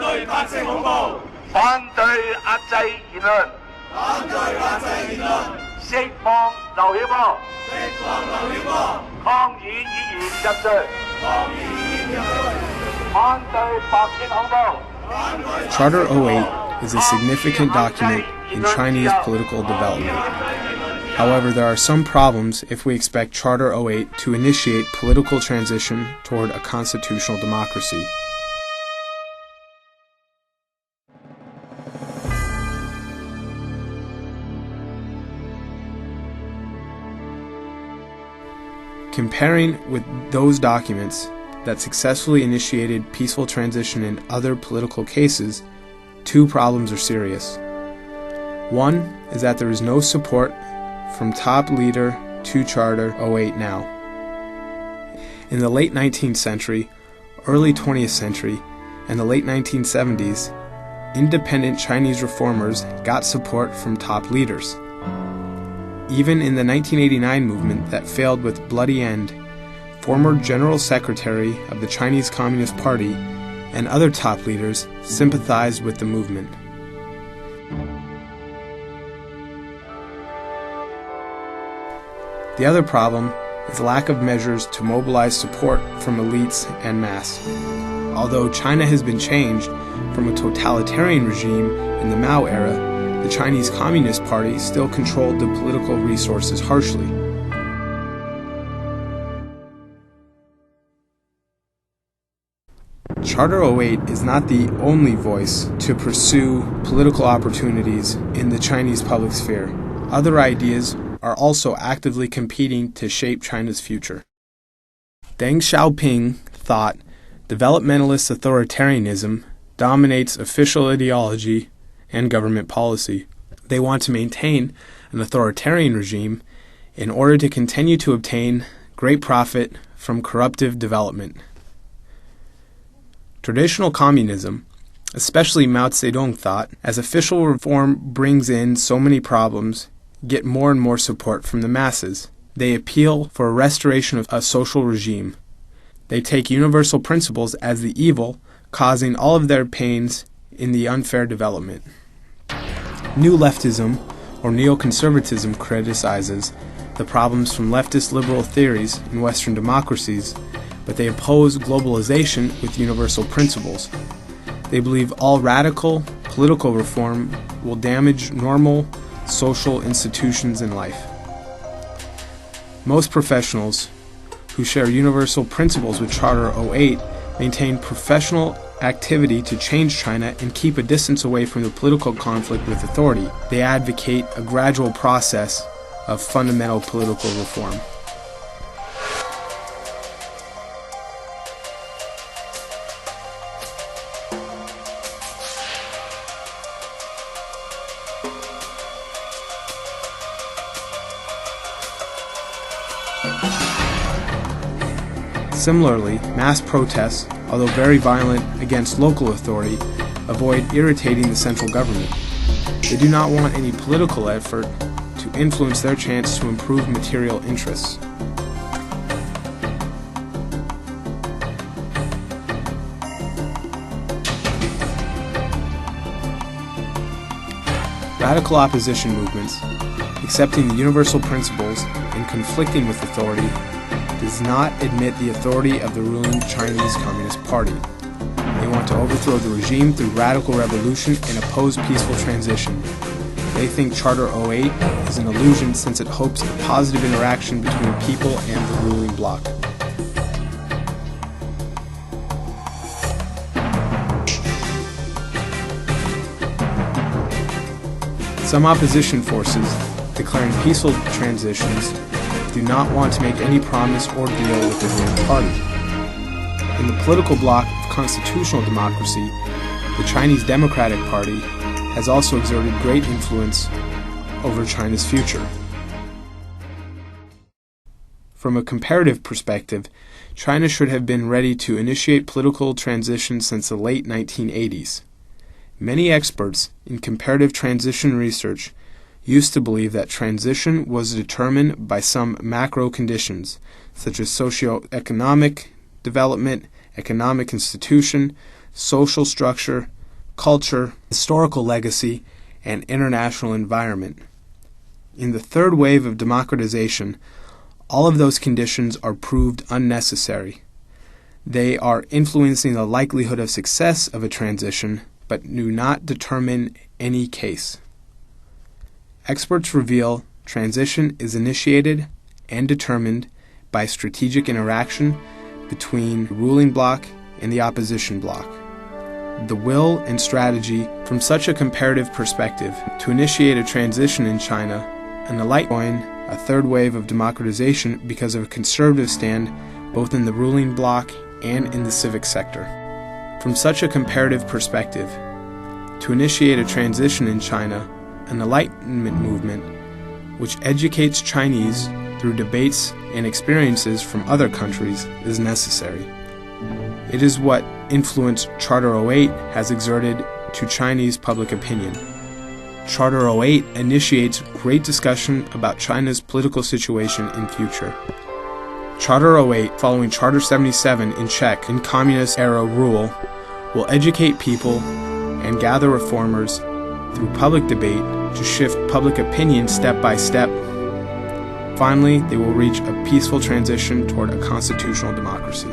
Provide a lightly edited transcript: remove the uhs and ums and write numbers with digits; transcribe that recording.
對白色恐怖，反對壓制言論，反對壓制言論，釋放劉曉波，釋放劉曉波，抗議議員入罪，抗議議員入罪，反對白色恐怖。Charter 08 is a significant document in Chinese political development. However, there are some problems if we expect Charter 08 to initiate political transition toward a constitutional democracy. Comparing with those documents that successfully initiated peaceful transition in other political cases, two problems are serious. One is that there is no support from top leader to Charter 08 now. In the late 19th century, early 20th century, and the late 1970s, independent Chinese reformers got support from top leaders. Even in the 1989 movement that failed with bloody end, former General Secretary of the Chinese Communist Party and other top leaders sympathized with the movement. The other problem is lack of measures to mobilize support from elites en masse. Although China has been changed from a totalitarian regime in the Mao era, the Chinese Communist Party still controlled the political resources harshly. Charter 08 is not the only voice to pursue political opportunities in the Chinese public sphere. Other ideas are also actively competing to shape China's future. Deng Xiaoping thought developmentalist authoritarianism dominates official ideology and government policy. They want to maintain an authoritarian regime in order to continue to obtain great profit from corruptive development. Traditional communism, especially Mao Zedong, thought, as official reform brings in so many problems, get more and more support from the masses. They appeal for a restoration of a social regime. They take universal principles as the evil, causing all of their pains in the unfair development. New leftism, or neoconservatism, criticizes the problems from leftist liberal theories in Western democracies, but they oppose globalization with universal principles. They believe all radical political reform will damage normal social institutions in life. Most professionals who share universal principles with Charter 08 maintain professional activity to change China and keep a distance away from the political conflict with authority. They advocate a gradual process of fundamental political reform. Similarly, mass protests, although very violent against local authority, avoid irritating the central government. They do not want any political effort to influence their chance to improve material interests. Radical opposition movements, accepting the universal principles and conflicting with authority, does not admit the authority of the ruling Chinese Communist Party. They want to overthrow the regime through radical revolution and oppose peaceful transition. They think Charter 08 is an illusion since it hopes for positive interaction between people and the ruling bloc. Some opposition forces, declaring peaceful transitions, do not want to make any promise or deal with the ruling party. In the political bloc of constitutional democracy, the Chinese Democratic Party has also exerted great influence over China's future. From a comparative perspective, China should have been ready to initiate political transition since the late 1980s. Many experts in comparative transition research used to believe that transition was determined by some macro conditions, such as socio-economic development, economic institution, social structure, culture, historical legacy, and international environment. In the third wave of democratization, all of those conditions are proved unnecessary. They are influencing the likelihood of success of a transition, but do not determine any case. Experts reveal transition is initiated and determined by strategic interaction between the ruling bloc and the opposition bloc. The will and strategy from such a comparative perspective to initiate a transition in China and the light join a third wave of democratization because of a conservative stand both in the ruling bloc and in the civic sector. From such a comparative perspective, to initiate a transition in China, an Enlightenment movement which educates Chinese through debates and experiences from other countries is necessary. It is what influence Charter 08 has exerted to Chinese public opinion. Charter 08 initiates great discussion about China's political situation in future. Charter 08, following Charter 77 in Czech in communist-era rule, will educate people and gather reformers through public debate to shift public opinion step by step. Finally, they will reach a peaceful transition toward a constitutional democracy.